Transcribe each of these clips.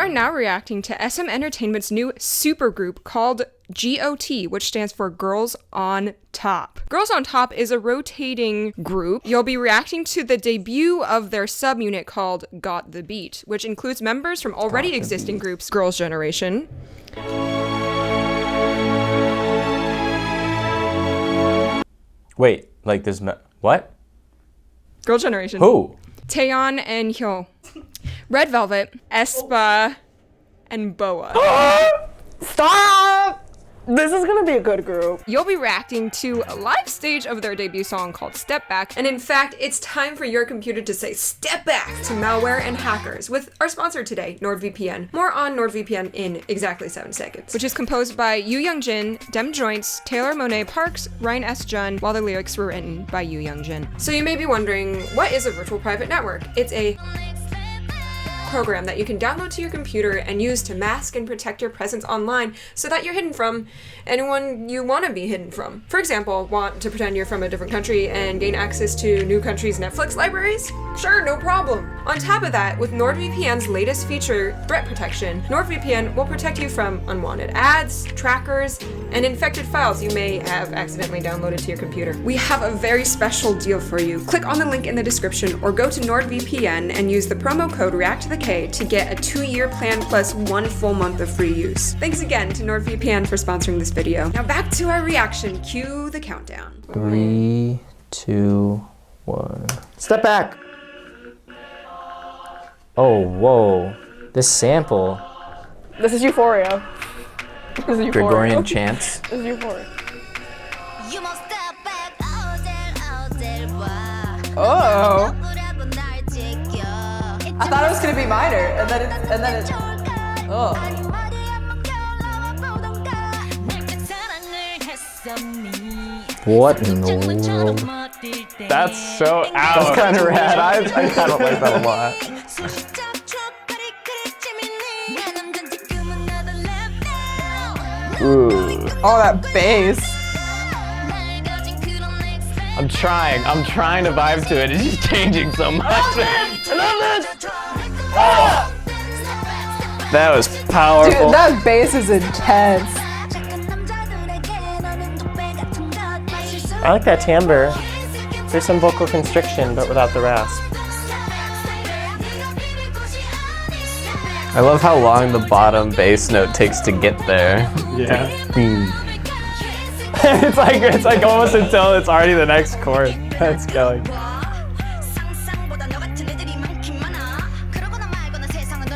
are now reacting to SM Entertainment's new supergroup called GOT, which stands for Girls on Top. Girls on Top is a rotating group. You'll be reacting to the debut of their subunit called Got the Beat, which includes members from already existing groups Girls' Generation, wait, like there's what? Girls' Generation. Who? Taeyeon and Hyo, Red Velvet, aespa, and Boa. Stop! This is gonna be a good group. You'll be reacting to a live stage of their debut song called Step Back, and in fact, it's time for your computer to say step back to malware and hackers with our sponsor today, NordVPN. More on NordVPN in exactly 7 seconds. Which is composed by Yoo Young-jin, Dem Joints, Taylor Monet Parks, Ryan S. Jun, while the lyrics were written by Yoo Young-jin. So you may be wondering, what is a virtual private network? It's a program that you can download to your computer and use to mask and protect your presence online so that you're hidden from anyone you want to be hidden from. For example, want to pretend you're from a different country and gain access to new countries' Netflix libraries? Sure, no problem. On top of that, with NordVPN's latest feature, Threat Protection, NordVPN will protect you from unwanted ads, trackers, and infected files you may have accidentally downloaded to your computer. We have a very special deal for you. Click on the link in the description or go to NordVPN and use the promo code ReacttotheK to get a 2-year plan plus 1 full month of free use. Thanks again to NordVPN for sponsoring this video. Now back to our reaction. Cue the countdown. 3, 2, 1. Step back! Oh, whoa. This sample. This is Euphoria. This is Euphoria. Gregorian chants. This is Euphoria. Oh. I thought it was gonna be minor, and then it. Oh. What in the world? That's so out. That's kind of rad. I kind of like that a lot. Ooh. Oh, that bass. I'm trying to vibe to it. It's just changing so much. I love it! Oh! That was powerful. Dude, that bass is intense. I like that timbre. There's some vocal constriction, but without the rasp. I love how long the bottom bass note takes to get there. Yeah. it's like almost until it's already the next chord. That's going.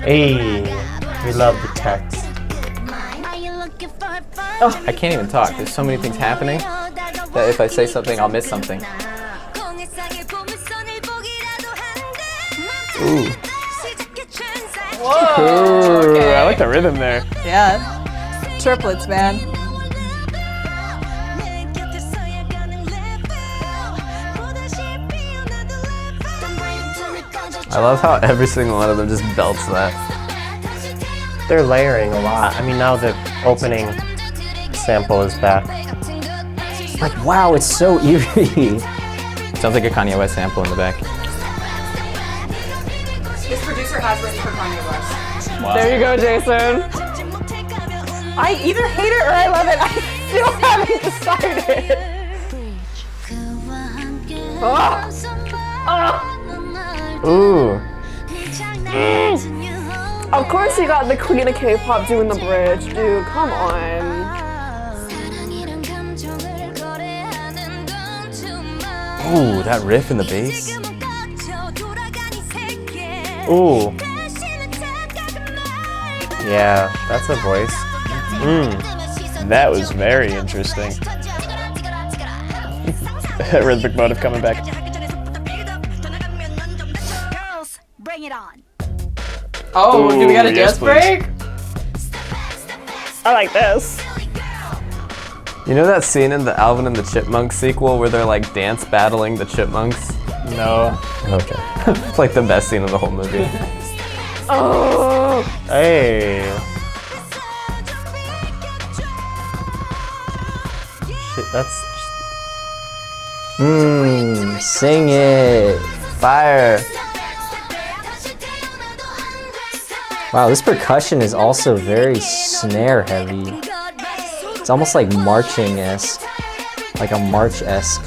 Hey, we love the text. Oh, I can't even talk. There's so many things happening that if I say something, I'll miss something. Ooh. Whoa. Ooh, Okay. I like the rhythm there. Yeah. Triplets, man. I love how every single one of them just belts that. They're layering a lot. I mean, now the opening sample is back. Like, wow, it's so eerie. Sounds like a Kanye West sample in the back. This producer has written for Kanye West. Wow. There you go, Jason. I either hate it or I love it. I still haven't decided. Oh. Ooh. Of course you got the queen of K-pop doing the bridge, dude. Come on. Ooh, that riff in the bass. Ooh. Yeah, that's a voice. That was very interesting. Rhythmic motive coming back. Girls, bring it on. Oh, do we got a yes, dance break? I like this. You know that scene in the Alvin and the Chipmunks sequel where they're like dance battling the chipmunks? No. Okay. It's like the best scene in the whole movie. Oh. Hey. Shit, that's... Sing it. Fire. Wow, this percussion is also very snare heavy. It's almost like marching-esque, like a march-esque.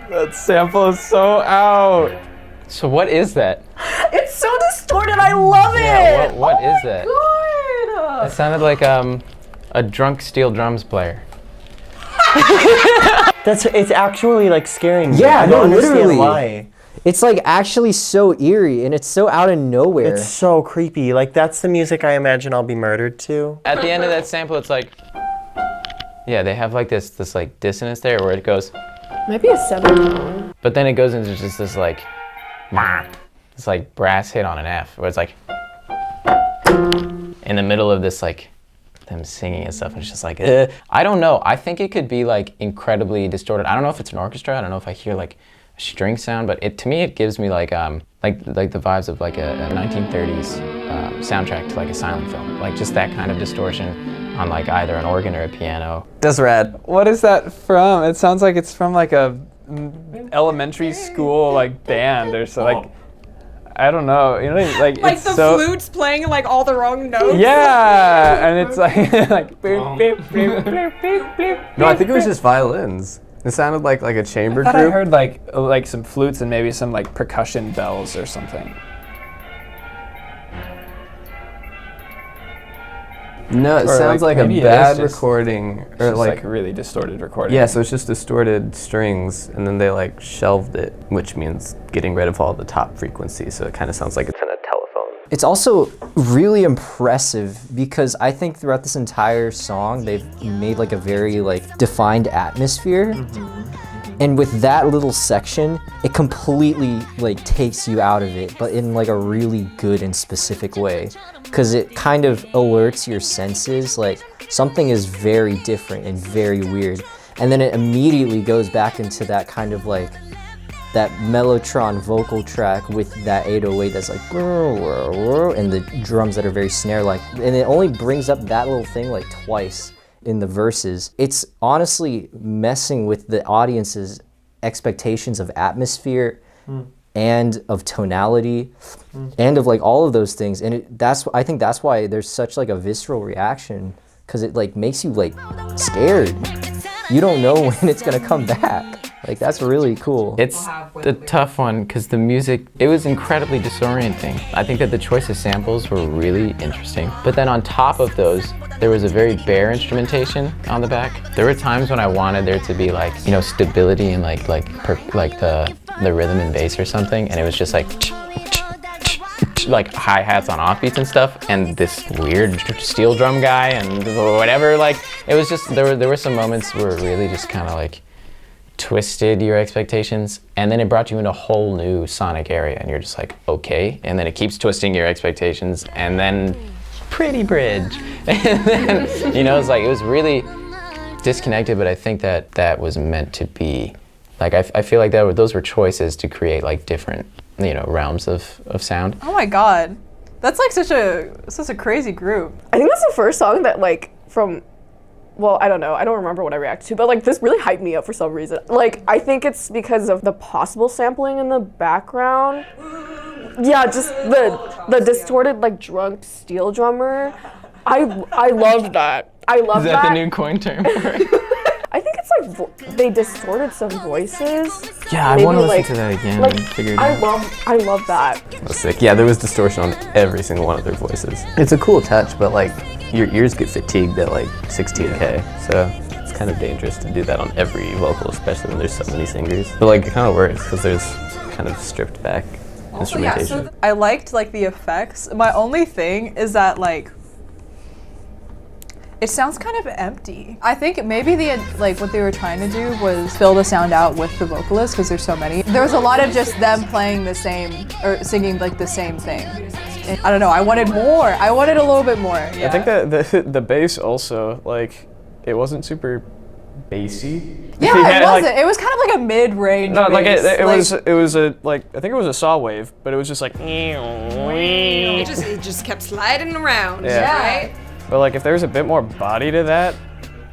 That sample is so out. So what is that? It's so distorted. I love it. Yeah, what is that? God. It sounded like a drunk steel drums player. It's actually like scaring me. Yeah, I don't understand literally. why. It's like actually so eerie and it's so out of nowhere. It's so creepy. Like that's the music I imagine I'll be murdered to. At the end of that sample, it's like, yeah, they have like this like dissonance there where it goes, Might be a 7-tone. but then it goes into just this like brass hit on an F where it's like in the middle of this like them singing and stuff, and it's just like I don't know. I think it could be like incredibly distorted. I don't know if it's an orchestra. I don't know if I hear like a string sound, but to me it gives me like the vibes of like a 1930s soundtrack to like a silent film, like just that kind of distortion on like either an organ or a piano. That's rad. What is that from? It sounds like it's from like a elementary school like band or so like. I don't know, you know, like Like it's the so, flute's playing like all the wrong notes. Yeah, and it's like boop, beep, bloop, bloop, beep, bloop, No, I think it was beep. just violins. It sounded like a chamber I thought group. I heard like some flutes and maybe some like percussion bells or something. No, it Or, sounds like a maybe it bad is just- recording, It's or just like really distorted recording. yeah. So it's just distorted strings, and then they like shelved it, which means getting rid of all the top frequencies. So it kind of sounds like it's in a telephone. It's also really impressive because I think throughout this entire song they've made like a very like defined atmosphere. And with that little section, it completely like takes you out of it, but in like a really good and specific way. Cause it kind of alerts your senses, like something is very different and very weird. And then it immediately goes back into that kind of like that Mellotron vocal track with that 808 that's like and the drums that are very snare-like. And it only brings up that little thing like twice in the verses. It's honestly messing with the audience's expectations of atmosphere and of tonality and of like all of those things. And I think that's why there's such like a visceral reaction, because it like makes you like scared. You don't know when it's gonna come back. Like that's really cool. It's the tough one because the music, it was incredibly disorienting. I think that the choice of samples were really interesting. But then on top of those, there was a very bare instrumentation on the back. There were times when I wanted there to be like, you know, stability and like the rhythm and bass or something, and it was just like hi-hats on offbeats and stuff, and this weird steel drum guy and whatever, like it was just there were some moments where it really just kind of like twisted your expectations, and then it brought you into a whole new sonic area, and you're just like, okay, and then it keeps twisting your expectations, and then pretty bridge, and then, you know, it's like, it was really disconnected, but I think that was meant to be, like, I feel like those were choices to create like different, you know, realms of sound. Oh my god. That's like such a crazy group. I think that's the first song that like from, well, I don't know, I don't remember what I reacted to, but like this really hyped me up for some reason. Like I think it's because of the possible sampling in the background. Yeah, just the distorted like drunk steel drummer. I love that. I love that. Is that the new coin term for it? I think it's like they distorted some voices. Yeah, I want to listen to that again and figure it out. I love that. That was sick. Yeah, there was distortion on every single one of their voices. It's a cool touch, but like your ears get fatigued at like 16K, so it's kind of dangerous to do that on every vocal, especially when there's so many singers. But like it kind of works because there's kind of stripped back instrumentation. I liked like the effects. My only thing is that like it sounds kind of empty. I think maybe what they were trying to do was fill the sound out with the vocalists because there's so many. There was a lot of just them playing the same or singing like the same thing. And I don't know. I wanted more. I wanted a little bit more. Yeah. I think that the bass also, like, it wasn't super bassy. Yeah, it wasn't. It was kind of like a mid-range. No, like bass. it was a like I think it was a saw wave, but it was just like. It just kept sliding around. Yeah. Right? But like if there's a bit more body to that,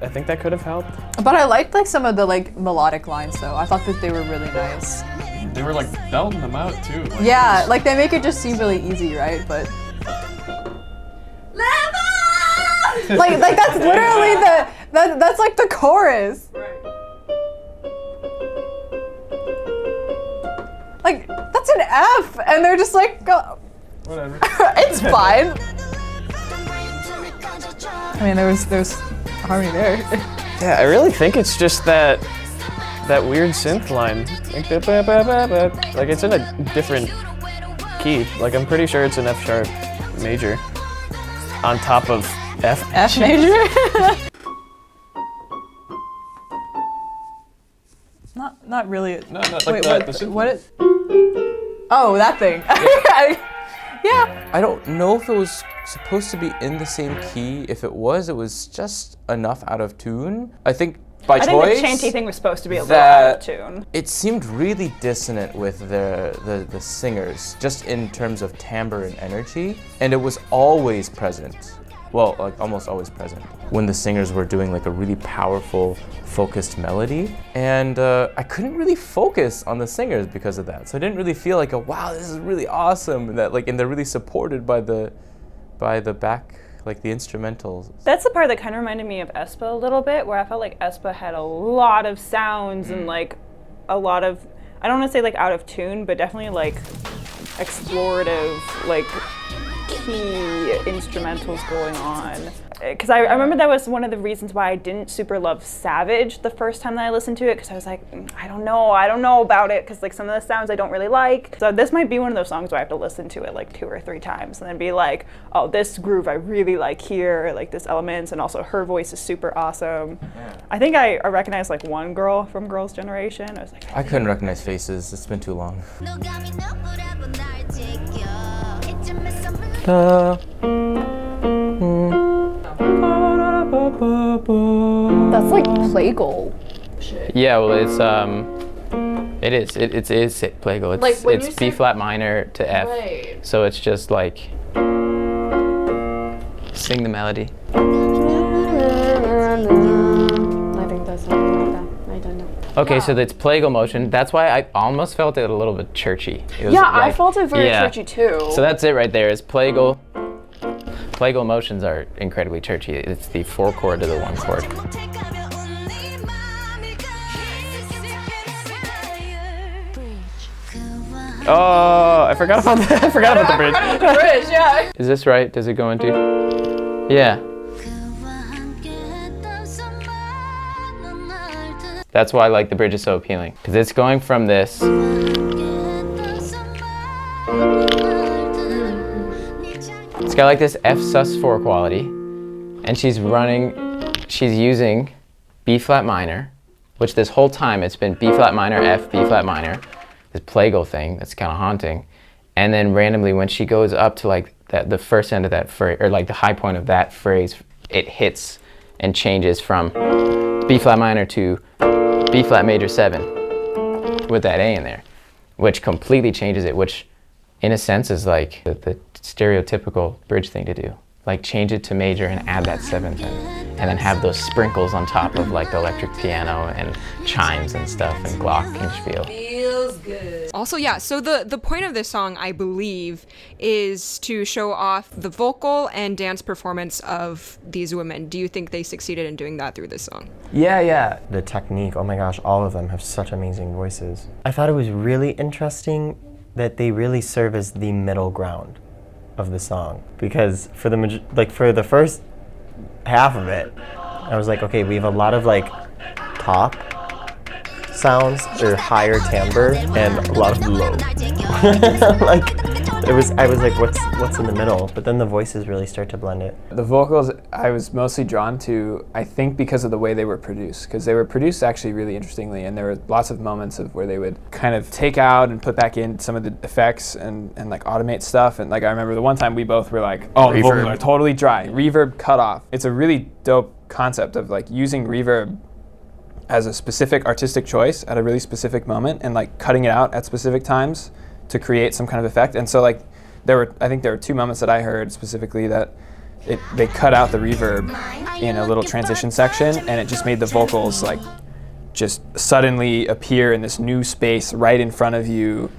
I think that could have helped. But I liked like some of the like melodic lines though. I thought that they were really nice. They were like belting them out too. Like, Yeah, like they make it just seem really easy, right? But like that's literally that's like the chorus. Like that's an F, and they're just like, Whatever. it's fine. I mean, there's harmony there. Yeah, I really think it's just that weird synth line. Like, like it's in a different key. Like I'm pretty sure it's an F sharp major on top of F. F major. Not really. No, like Wait, the what? synth. What? Oh, that thing. Yeah. I don't know if it was supposed to be in the same key. If it was just enough out of tune. I think by choice. I think the chanty thing was supposed to be a little out of tune. It seemed really dissonant with the singers, just in terms of timbre and energy, and it was always present. Well, like almost always present when the singers were doing like a really powerful, focused melody, and I couldn't really focus on the singers because of that. So I didn't really feel like, wow, this is really awesome. And they're really supported by the back, like the instrumentals. That's the part that kind of reminded me of aespa a little bit, where I felt like aespa had a lot of sounds and like a lot of, I don't want to say like out of tune, but definitely like explorative, like key instrumentals going on. Because I remember that was one of the reasons why I didn't super love Savage the first time that I listened to it, because I was like, I don't know about it, because like some of the sounds I don't really like. So this might be one of those songs where I have to listen to it like 2 or 3 times and then be like, oh, this groove I really like here, like this elements, and also her voice is super awesome. Yeah. I think I recognized like one girl from Girls' Generation. I was like, I couldn't recognize faces, it's been too long. That's like Plagal. Yeah, well, it's Plagal. It's B flat minor to F. Right. So it's just like sing the melody. I think that's something like that. I don't know. Okay, so it's Plagal motion. That's why I almost felt it a little bit churchy. It was Yeah, like, I felt it very churchy too. So that's it right there. Is Plagal. Plagal motions are incredibly churchy. It's the 4 chord to the 1 chord. Oh, I forgot about that. I forgot about the bridge. The bridge, yeah. Is this right? Does it go into? Yeah. That's why like the bridge is so appealing, because it's going from this. It's got like this F sus4 quality, and she's using B flat minor, which this whole time it's been B flat minor, F, B flat minor, this Plagal thing that's kind of haunting. And then randomly when she goes up to like the first end of that phrase, or like the high point of that phrase, it hits and changes from B flat minor to B flat major 7 with that A in there, which completely changes it, which in a sense is like the stereotypical bridge thing to do. Like change it to major and add that 7th and then have those sprinkles on top of like the electric piano and chimes and stuff and glockenspiel. Feels good. Also, yeah, so the point of this song, I believe, is to show off the vocal and dance performance of these women. Do you think they succeeded in doing that through this song? Yeah. The technique, oh my gosh, all of them have such amazing voices. I thought it was really interesting that they really serve as the middle ground of the song, because for the first half of it, I was like, okay, we have a lot of like top sounds or higher timbre and a lot of low. I was like, what's in the middle? But then the voices really start to blend it. The vocals I was mostly drawn to, I think, because of the way they were produced, because they were produced actually really interestingly, and there were lots of moments of where they would kind of take out and put back in some of the effects and like automate stuff. And like I remember the one time we both were like, oh, the vocals are totally dry, reverb cut off. It's a really dope concept of like using reverb as a specific artistic choice at a really specific moment and like cutting it out at specific times to create some kind of effect. And so like I think there were 2 moments that I heard specifically that they cut out the reverb in a little transition section, and it just made the vocals like just suddenly appear in this new space right in front of you.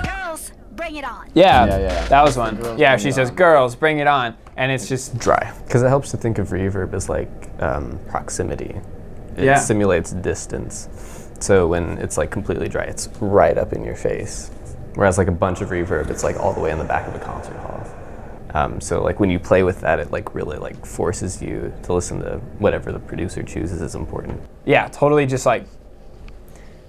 Girls, bring it on. Yeah, that was one. Yeah, she says, "Girls, bring it on," and it's just Dry. Because it helps to think of reverb as like proximity. It Yeah. simulates distance. So when it's like completely dry, it's right up in your face. Whereas like a bunch of reverb, it's like all the way in the back of a concert hall. So like when you play with that, it like really like forces you to listen to whatever the producer chooses is important. yeah, totally just like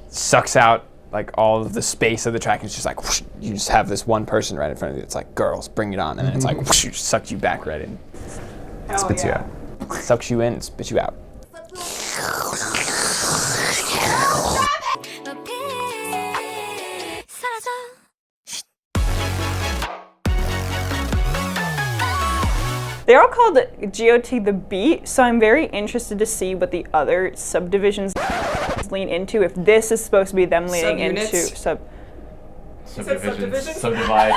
sucks out like all of the space of the track. It's just like whoosh, you just have this one person right in front of you. It's like, "Girls, bring it on," and then it's like whoosh, it sucks you back right in, spits you out, sucks you in, spits you out. They're all called GOT the Beat, so I'm very interested to see what the other subdivisions lean into. If this is supposed to be them leaning into Subunits? subdivisions. Subdivide.